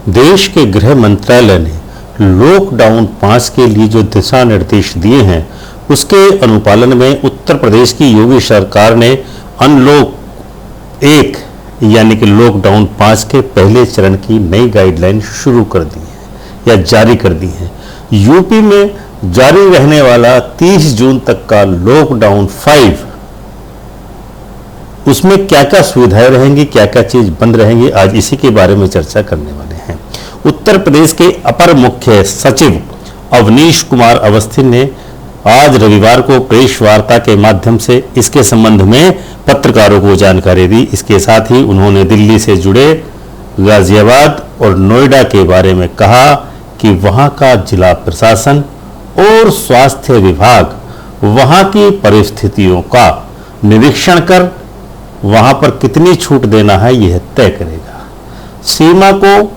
देश के गृह मंत्रालय ने लॉकडाउन 5 के लिए जो दिशा निर्देश दिए हैं उसके अनुपालन में उत्तर प्रदेश की योगी सरकार ने अनलॉक 1 यानी कि लॉकडाउन 5 के पहले चरण की नई गाइडलाइन शुरू कर दी है या जारी कर दी है। यूपी में जारी रहने वाला 30 जून तक का लॉकडाउन 5, उसमें क्या क्या सुविधाएं रहेंगी, क्या क्या चीज बंद रहेंगी, आज इसी के बारे में चर्चा करने वाले हैं। उत्तर प्रदेश के अपर मुख्य सचिव अवनीश कुमार अवस्थी ने आज रविवार को प्रेस वार्ता के माध्यम से इसके संबंध में पत्रकारों को जानकारी दी। इसके साथ ही उन्होंने दिल्ली से जुड़े गाजियाबाद और नोएडा के बारे में कहा कि वहां का जिला प्रशासन और स्वास्थ्य विभाग वहां की परिस्थितियों का निरीक्षण कर वहां पर कितनी छूट देना है यह तय करेगा। सीमा को,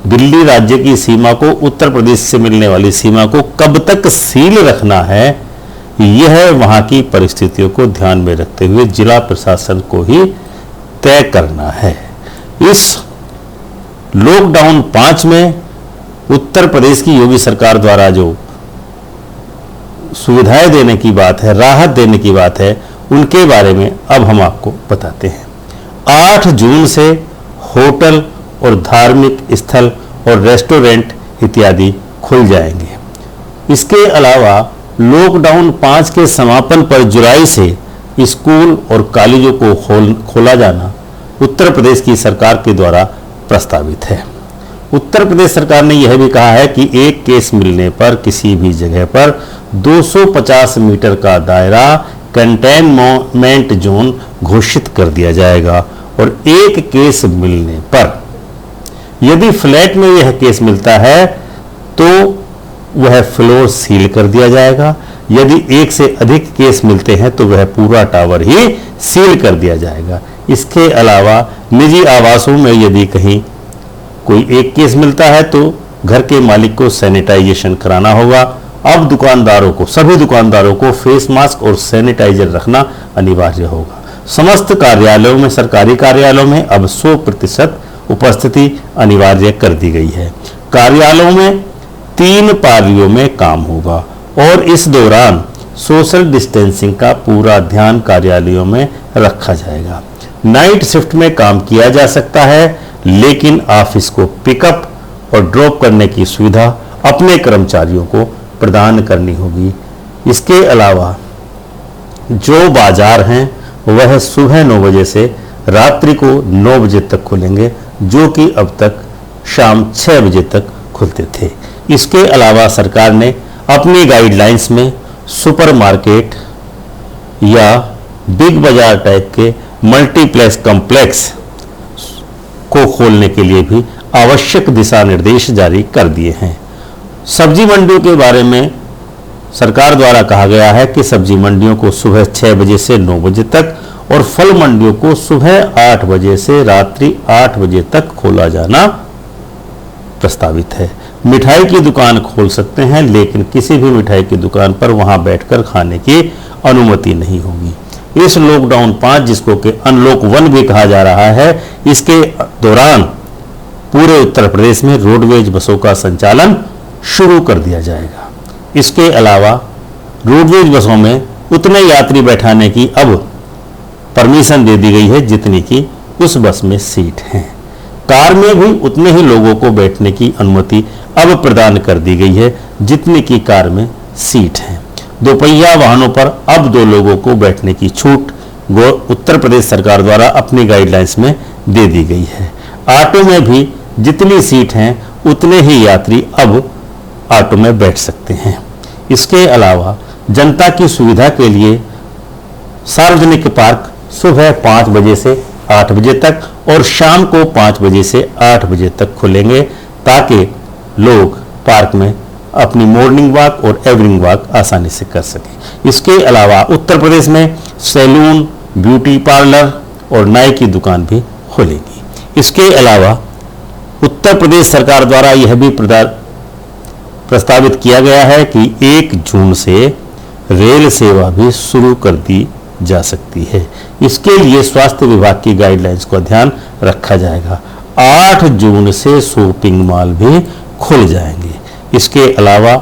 दिल्ली राज्य की सीमा को उत्तर प्रदेश से मिलने वाली सीमा को कब तक सील रखना है, यह वहां की परिस्थितियों को ध्यान में रखते हुए जिला प्रशासन को ही तय करना है। इस लॉकडाउन 5 में उत्तर प्रदेश की योगी सरकार द्वारा जो सुविधाएं देने की बात है, राहत देने की बात है, उनके बारे में अब हम आपको बताते हैं। 8 जून से होटल और धार्मिक स्थल और रेस्टोरेंट इत्यादि खुल जाएंगे। इसके अलावा लॉकडाउन 5 के समापन पर जुलाई से स्कूल और कॉलेजों को खोला जाना उत्तर प्रदेश की सरकार के द्वारा प्रस्तावित है। उत्तर प्रदेश सरकार ने यह भी कहा है कि एक केस मिलने पर किसी भी जगह पर 250 मीटर का दायरा कंटेनमेंट जोन घोषित कर दिया जाएगा और एक केस मिलने पर यदि फ्लैट में यह केस मिलता है तो वह फ्लोर सील कर दिया जाएगा। यदि एक से अधिक केस मिलते हैं तो वह पूरा टावर ही सील कर दिया जाएगा। इसके अलावा निजी आवासों में यदि कहीं कोई एक केस मिलता है तो घर के मालिक को सैनिटाइजेशन कराना होगा। अब दुकानदारों को, सभी दुकानदारों को फेस मास्क और सैनिटाइजर रखना अनिवार्य होगा। समस्त कार्यालयों में, सरकारी कार्यालयों में अब 100% उपस्थिति अनिवार्य कर दी गई है। कार्यालयों में 3 पारियों में काम होगा और इस दौरान सोशल डिस्टेंसिंग का पूरा ध्यान कार्यालयों में रखा जाएगा। नाइट शिफ्ट में काम किया जा सकता है, लेकिन ऑफिस को पिकअप और ड्रॉप करने की सुविधा अपने कर्मचारियों को प्रदान करनी होगी। इसके अलावा जो बाजार हैं वह सुबह 9 बजे से रात्रि को 9 बजे तक खुलेंगे, जो कि अब तक शाम 6 बजे तक खुलते थे। इसके अलावा सरकार ने अपनी गाइडलाइंस में सुपरमार्केट या बिग बाजार टाइप के मल्टीप्लेक्स कॉम्प्लेक्स को खोलने के लिए भी आवश्यक दिशा निर्देश जारी कर दिए हैं। सब्जी मंडियों के बारे में सरकार द्वारा कहा गया है कि सब्जी मंडियों को सुबह 6 बजे से 9 बजे तक और फल मंडियों को सुबह 8 बजे से रात्रि 8 बजे तक खोला जाना प्रस्तावित है। मिठाई की दुकान खोल सकते हैं, लेकिन किसी भी मिठाई की दुकान पर वहां बैठकर खाने की अनुमति नहीं होगी। इस लॉकडाउन 5, जिसको कि अनलॉक 1 भी कहा जा रहा है, इसके दौरान पूरे उत्तर प्रदेश में रोडवेज बसों का संचालन शुरू कर दिया जाएगा। इसके अलावा रोडवेज बसों में उतने यात्री बैठाने की अब परमिशन दे दी गई है जितनी की उस बस में सीट हैं। कार में भी उतने ही लोगों को बैठने की अनुमति अब प्रदान कर दी गई है जितनी की कार में सीट है। दोपहिया वाहनों पर अब 2 लोगों को बैठने की छूट उत्तर प्रदेश सरकार द्वारा अपनी गाइडलाइंस में दे दी गई है। ऑटो में भी जितनी सीट हैं उतने ही यात्री अब ऑटो में बैठ सकते हैं। इसके अलावा जनता की सुविधा के लिए सार्वजनिक पार्क सुबह 5 बजे से 8 बजे तक और शाम को 5 बजे से 8 बजे तक खुलेंगे, ताकि लोग पार्क में अपनी मॉर्निंग वॉक और इवनिंग वॉक आसानी से कर सकें। इसके अलावा उत्तर प्रदेश में सैलून, ब्यूटी पार्लर और नाई की दुकान भी खुलेगी। इसके अलावा उत्तर प्रदेश सरकार द्वारा यह भी प्रस्तावित किया गया है कि 1 जून से रेल सेवा भी शुरू कर दी जा सकती है। इसके लिए स्वास्थ्य विभाग की गाइडलाइंस का ध्यान रखा जाएगा। 8 जून से शॉपिंग मॉल भी खुल जाएंगे। इसके अलावा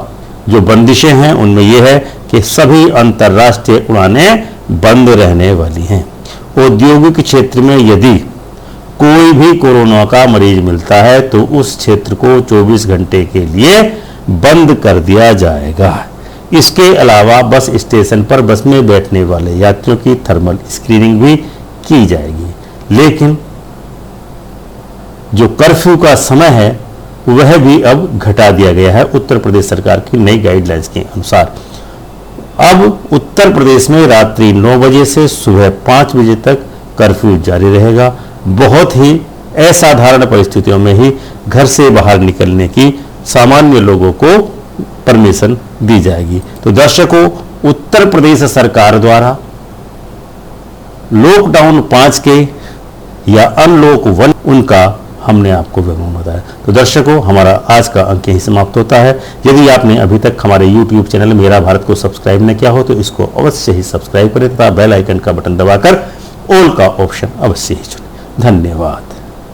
जो बंदिशें हैं उनमें यह है कि सभी अंतर्राष्ट्रीय उड़ानें बंद रहने वाली हैं। औद्योगिक क्षेत्र में यदि कोई भी कोरोना का मरीज मिलता है तो उस क्षेत्र को 24 घंटे के लिए बंद कर दिया जाएगा। इसके अलावा बस स्टेशन पर बस में बैठने वाले यात्रियों की थर्मल स्क्रीनिंग भी की जाएगी। लेकिन जो कर्फ्यू का समय है वह भी अब घटा दिया गया है उत्तर प्रदेश सरकार की नई गाइडलाइंस के अनुसार। अब उत्तर प्रदेश में रात्रि 9 बजे से सुबह 5 बजे तक कर्फ्यू जारी रहेगा। बहुत ही असाधारण परिस्थितियों में ही घर से बाहर निकलने की सामान्य लोगों को परमिशन दी जाएगी। तो दर्शकों, उत्तर प्रदेश सरकार द्वारा लॉकडाउन 5 के या अनलॉक 1 उनका हमने आपको विवरण बताया। तो दर्शकों, हमारा आज का अंक यही समाप्त होता है। यदि आपने अभी तक हमारे YouTube चैनल मेरा भारत को सब्सक्राइब न किया हो तो इसको अवश्य ही सब्सक्राइब करें तथा बेल आइकन का बटन दबाकर ऑल का ऑप्शन अवश्य ही चुनें। धन्यवाद।